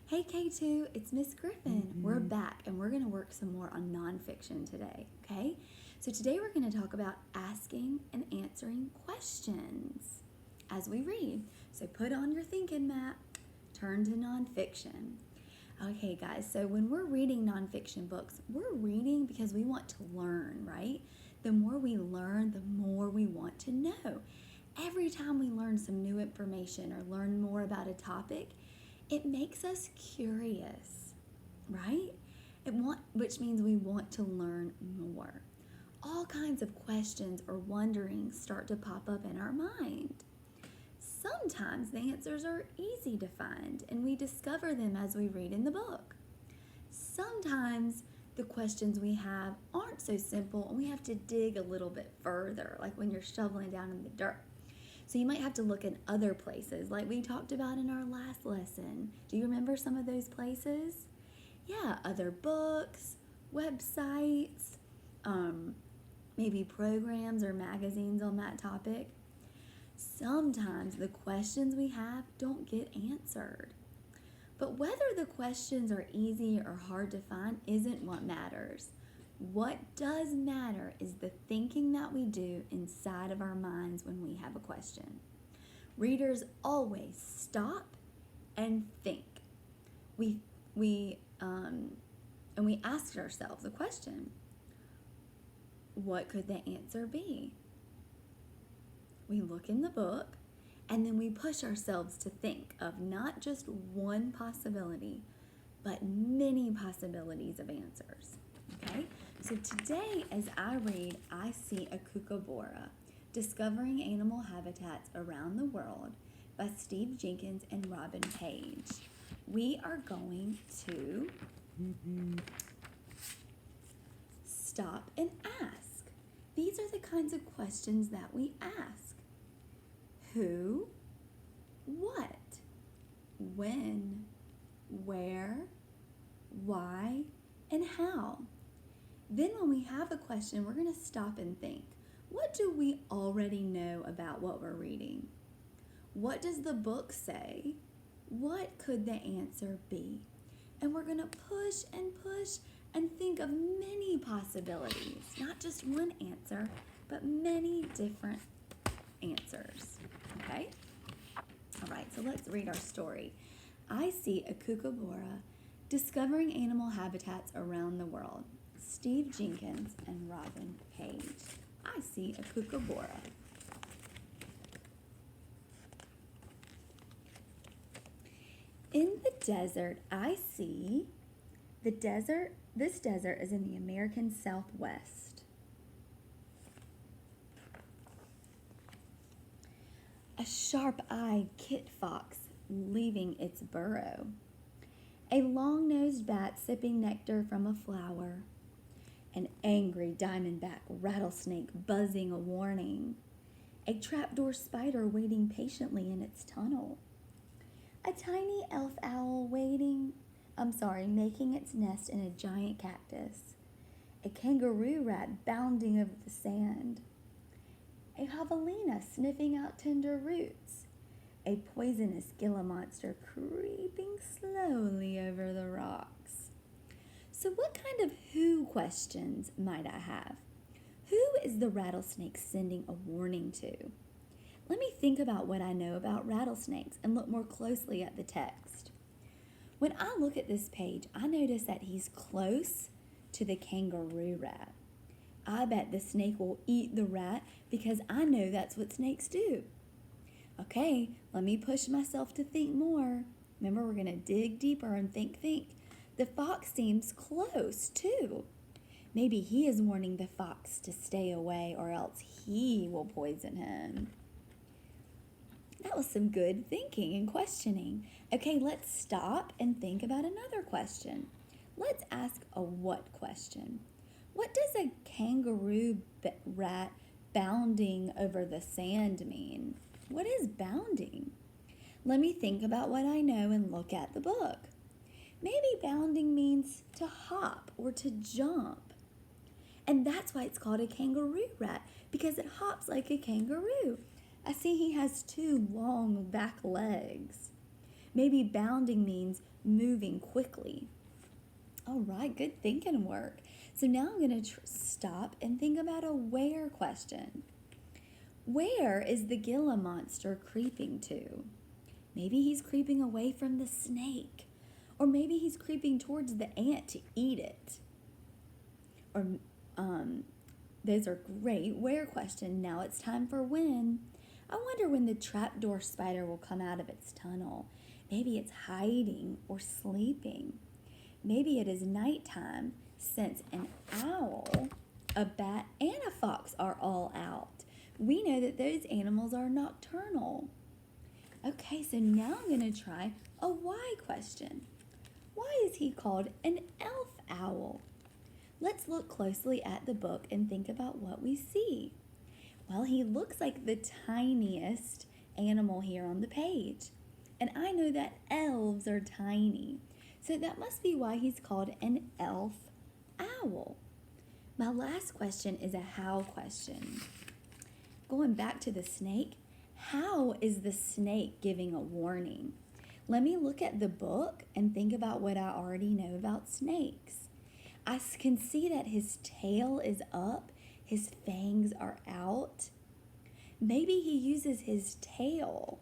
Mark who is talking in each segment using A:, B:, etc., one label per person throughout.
A: Hey K2, it's Miss Griffin. We're back and we're going to work some more on nonfiction today, okay? So today we're going to talk about asking and answering questions as we read. So put on your thinking map, turn to nonfiction. Okay, guys, so when we're reading nonfiction books, we're reading because we want to learn, right? The more we learn, the more we want to know. Every time we learn some new information or learn more about a topic, it makes us curious, right? Which means we want to learn more. All kinds of questions or wonderings start to pop up in our mind. Sometimes the answers are easy to find and we discover them as we read in the book. Sometimes the questions we have aren't so simple and we have to dig a little bit further, like when you're shoveling down in the dirt. So you might have to look in other places, like we talked about in our last lesson. Do you remember some of those places? Yeah, other books, websites, maybe programs or magazines on that topic. Sometimes the questions we have don't get answered. But whether the questions are easy or hard to find isn't what matters. What does matter is the thinking that we do inside of our minds when we have a question. Readers always stop and think. We ask ourselves a question. What could the answer be? We look in the book and then we push ourselves to think of not just one possibility, but many possibilities of answers. Okay? So today, as I read, I see a Kookaburra, Discovering Animal Habitats Around the World by Steve Jenkins and Robin Page. We are going to stop and ask. These are the kinds of questions that we ask. Who? What? When? Where? Why? And how? Then when we have a question, we're going to stop and think. What do we already know about what we're reading? What does the book say? What could the answer be? And we're going to push and think of many possibilities. Not just one answer, but many different answers. Okay? All right, so let's read our story. I see a Kookaburra, Discovering Animal Habitats Around the World. Steve Jenkins and Robin Page. I see a Kookaburra. In the desert, I see this desert is in the American Southwest. A sharp-eyed kit fox leaving its burrow. A long-nosed bat sipping nectar from a flower. An angry diamondback rattlesnake buzzing a warning. A trapdoor spider waiting patiently in its tunnel. A tiny elf owl making its nest in a giant cactus. A kangaroo rat bounding over the sand. A javelina sniffing out tender roots. A poisonous Gila monster creeping slowly over the rocks. So what kind of who questions might I have? Who is the rattlesnake sending a warning to? Let me think about what I know about rattlesnakes and look more closely at the text. When I look at this page, I notice that he's close to the kangaroo rat. I bet the snake will eat the rat because I know that's what snakes do. Okay, let me push myself to think more. Remember, we're going to dig deeper and think. The fox seems close, too. Maybe he is warning the fox to stay away or else he will poison him. That was some good thinking and questioning. Okay, let's stop and think about another question. Let's ask a what question. What does a kangaroo rat bounding over the sand mean? What is bounding? Let me think about what I know and look at the book. Maybe bounding means to hop or to jump. And that's why it's called a kangaroo rat, because it hops like a kangaroo. I see he has two long back legs. Maybe bounding means moving quickly. All right, good thinking work. So now I'm going to stop and think about a where question. Where is the Gila monster creeping to? Maybe he's creeping away from the snake. Or maybe he's creeping towards the ant to eat it. Or, those are great where questions. Now it's time for when. I wonder when the trapdoor spider will come out of its tunnel. Maybe it's hiding or sleeping. Maybe it is nighttime since an owl, a bat, and a fox are all out. We know that those animals are nocturnal. Okay, so now I'm going to try a why question. Why is he called an elf owl? Let's look closely at the book and think about what we see. Well, he looks like the tiniest animal here on the page. And I know that elves are tiny. So that must be why he's called an elf owl. My last question is a how question. Going back to the snake, how is the snake giving a warning? Let me look at the book and think about what I already know about snakes. I can see that his tail is up, his fangs are out. Maybe he uses his tail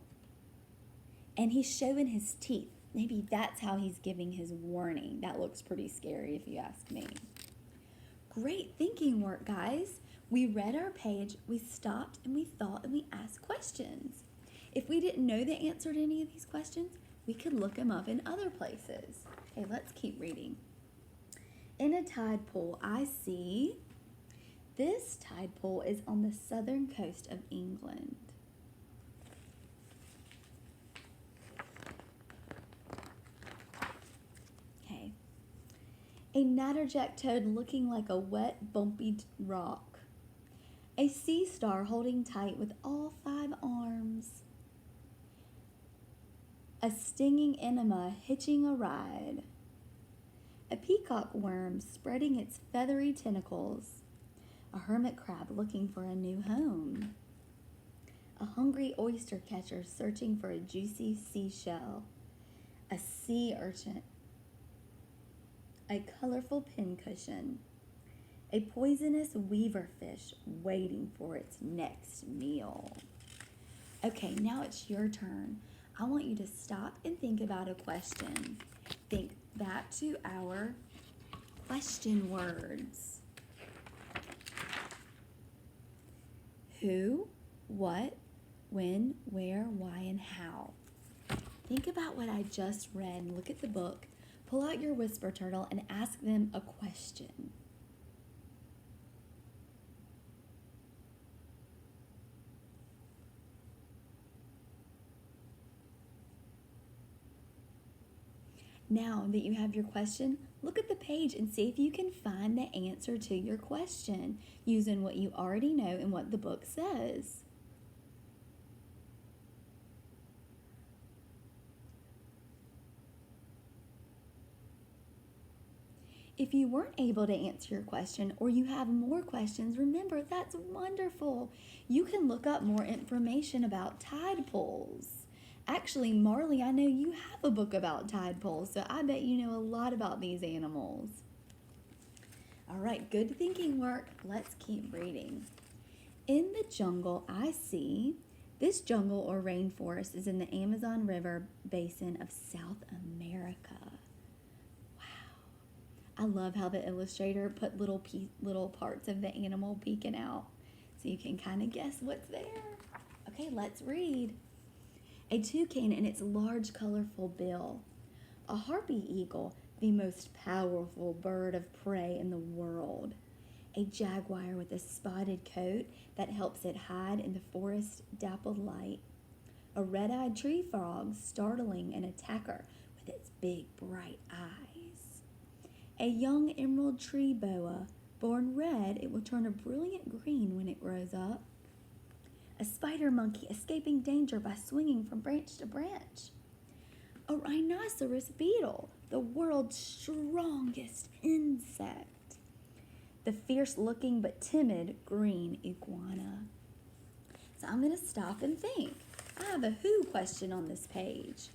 A: and he's showing his teeth. Maybe that's how he's giving his warning. That looks pretty scary if you ask me. Great thinking work, guys. We read our page, we stopped, and we thought, and we asked questions. If we didn't know the answer to any of these questions, we could look them up in other places. Okay, let's keep reading. In a tide pool, I see. This tide pool is on the southern coast of England. Okay. A natterjack toad looking like a wet, bumpy rock. A sea star holding tight with all 5 arms. A stinging enema hitching a ride. A peacock worm spreading its feathery tentacles. A hermit crab looking for a new home. A hungry oyster catcher searching for a juicy seashell. A sea urchin. A colorful pincushion. A poisonous weaver fish waiting for its next meal. Okay, now it's your turn. I want you to stop and think about a question. Think back to our question words. Who, what, when, where, why, and how. Think about what I just read. Look at the book. Pull out your whisper turtle and ask them a question. Now that you have your question, look at the page and see if you can find the answer to your question using what you already know and what the book says. If you weren't able to answer your question or you have more questions, remember, that's wonderful. You can look up more information about tide pools. Actually, Marley, I know you have a book about tide pools, so I bet you know a lot about these animals. All right, good thinking work. Let's keep reading. In the jungle, I see. This jungle or rainforest is in the Amazon River basin of South America. I love how the illustrator put little parts of the animal peeking out so you can kind of guess what's there. Okay, let's read. A toucan and its large colorful bill. A harpy eagle, the most powerful bird of prey in the world. A jaguar with a spotted coat that helps it hide in the forest dappled light. A red-eyed tree frog startling an attacker with its big bright eyes. A young emerald tree boa, born red, it will turn a brilliant green when it grows up. A spider monkey escaping danger by swinging from branch to branch. A rhinoceros beetle, the world's strongest insect. The fierce-looking but timid green iguana. So I'm going to stop and think. I have a who question on this page.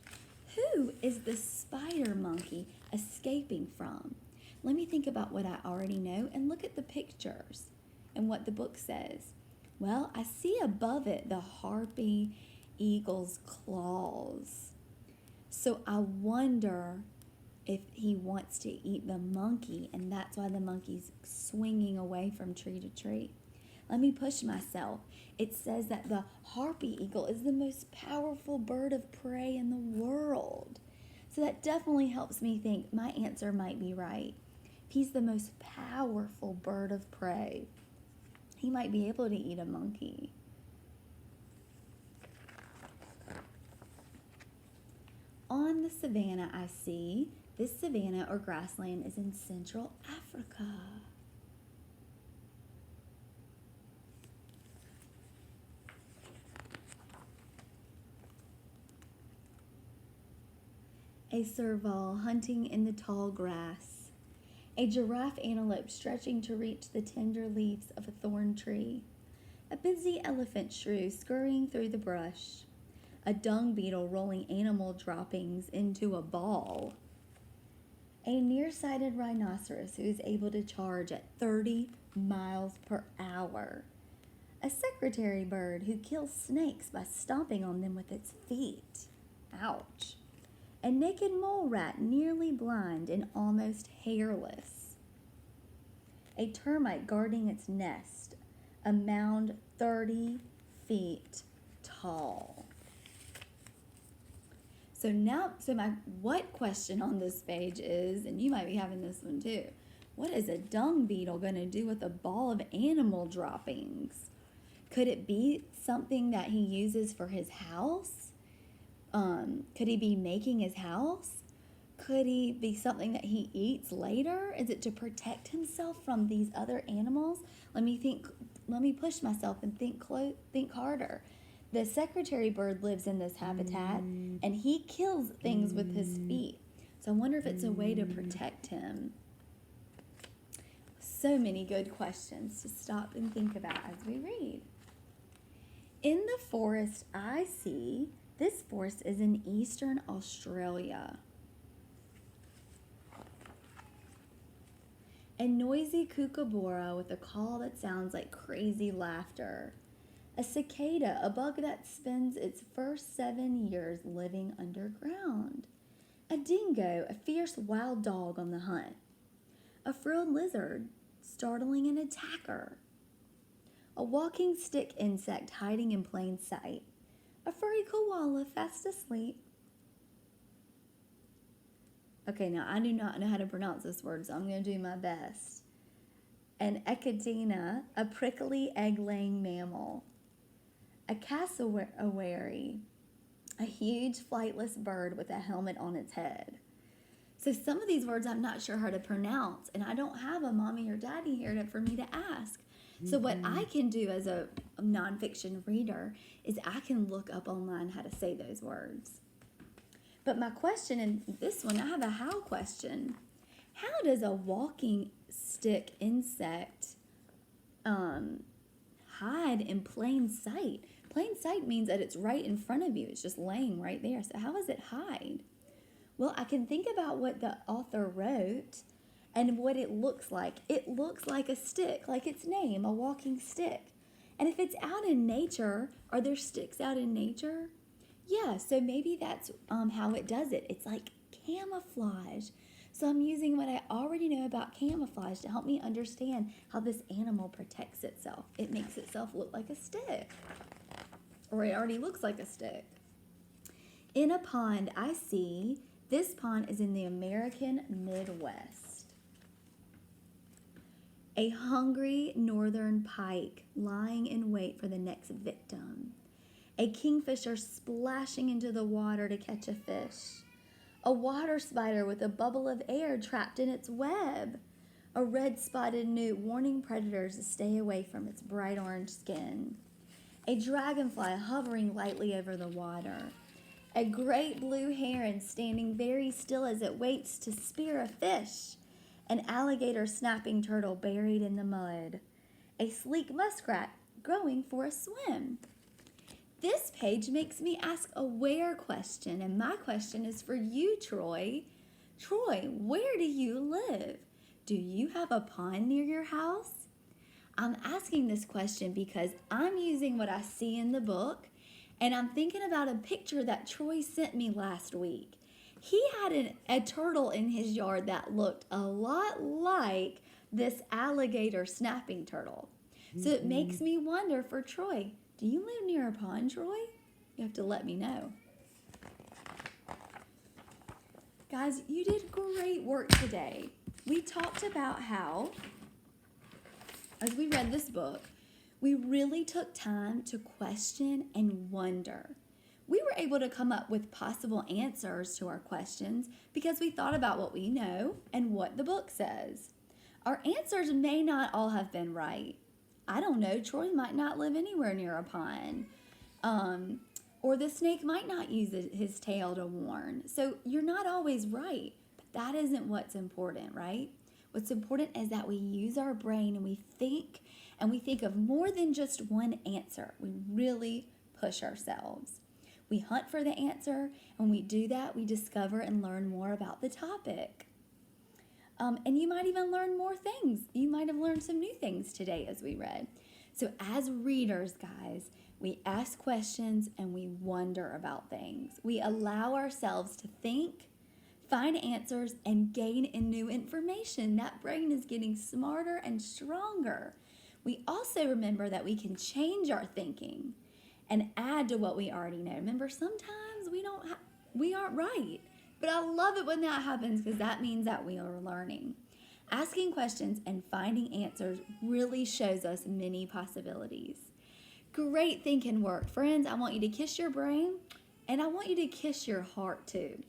A: is the spider monkey escaping from? Let me think about what I already know and look at the pictures and what the book says. Well, I see above it the harpy eagle's claws. So I wonder if he wants to eat the monkey, and that's why the monkey's swinging away from tree to tree. Let me push myself. It says that the harpy eagle is the most powerful bird of prey in the world. So that definitely helps me think my answer might be right. If he's the most powerful bird of prey, he might be able to eat a monkey. On the savanna, I see this savanna or grassland is in Central Africa. A serval hunting in the tall grass. A giraffe antelope stretching to reach the tender leaves of a thorn tree. A busy elephant shrew scurrying through the brush. A dung beetle rolling animal droppings into a ball. A nearsighted rhinoceros who is able to charge at 30 miles per hour. A secretary bird who kills snakes by stomping on them with its feet. Ouch. A naked mole rat nearly blind and almost hairless. A termite guarding its nest. A mound 30 feet tall. So my what question on this page is, and you might be having this one too, what is a dung beetle going to do with a ball of animal droppings? Could it be something that he uses for his house? Could he be making his house? Could he be something that he eats later? Is it to protect himself from these other animals? Let me push myself and think harder. The secretary bird lives in this habitat, and he kills things with his feet. So I wonder if it's a way to protect him. So many good questions to stop and think about as we read. In the forest I see, this forest is in eastern Australia. A noisy kookaburra with a call that sounds like crazy laughter. A cicada, a bug that spends its first 7 years living underground. A dingo, a fierce wild dog on the hunt. A frilled lizard, startling an attacker. A walking stick insect hiding in plain sight. A furry koala fast asleep. Okay, now I do not know how to pronounce this word, so I'm going to do my best. An echidna, a prickly egg-laying mammal. A cassowary, a huge flightless bird with a helmet on its head. So some of these words I'm not sure how to pronounce, and I don't have a mommy or daddy here for me to ask. So what I can do as a nonfiction reader is I can look up online how to say those words. But my question in this one, I have a how question. How does a walking stick insect hide in plain sight? Plain sight means that it's right in front of you. It's just laying right there. So how does it hide? Well, I can think about what the author wrote and what it looks like. It looks like a stick, like its name, a walking stick. And if it's out in nature, are there sticks out in nature? Yeah, so maybe that's how it does it. It's like camouflage. So I'm using what I already know about camouflage to help me understand how this animal protects itself. It makes itself look like a stick. Or it already looks like a stick. In a pond, I see this pond is in the American Midwest. A hungry northern pike lying in wait for the next victim. A kingfisher splashing into the water to catch a fish. A water spider with a bubble of air trapped in its web. A red-spotted newt warning predators to stay away from its bright orange skin. A dragonfly hovering lightly over the water. A great blue heron standing very still as it waits to spear a fish. An alligator snapping turtle buried in the mud. A sleek muskrat going for a swim. This page makes me ask a where question, and my question is for you, Troy. Troy, where do you live? Do you have a pond near your house? I'm asking this question because I'm using what I see in the book, and I'm thinking about a picture that Troy sent me last week. He had a turtle in his yard that looked a lot like this alligator snapping turtle. So it makes me wonder for Troy, do you live near a pond, Troy? You have to let me know. Guys, you did great work today. We talked about how, as we read this book, we really took time to question and wonder. We were able to come up with possible answers to our questions because we thought about what we know and what the book says. Our answers may not all have been right. I don't know, Troy might not live anywhere near a pond. Or the snake might not use his tail to warn. So you're not always right, but that isn't what's important, right? What's important is that we use our brain and we think of more than just one answer. We really push ourselves. We hunt for the answer, and when we do that, we discover and learn more about the topic. And you might even learn more things. You might have learned some new things today as we read. So as readers, guys, we ask questions and we wonder about things. We allow ourselves to think, find answers, and gain in new information. That brain is getting smarter and stronger. We also remember that we can change our thinking and add to what we already know. Remember, sometimes we aren't right. But I love it when that happens because that means that we are learning. Asking questions and finding answers really shows us many possibilities. Great thinking work. Friends, I want you to kiss your brain and I want you to kiss your heart too.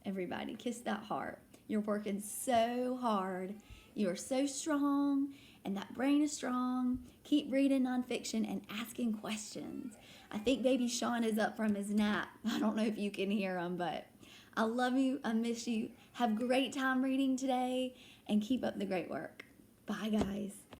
A: Everybody, kiss that heart. You're working so hard. You are so strong and that brain is strong. Keep reading nonfiction and asking questions. I think baby Sean is up from his nap. I don't know if you can hear him, but I love you. I miss you. Have a great time reading today and keep up the great work. Bye, guys.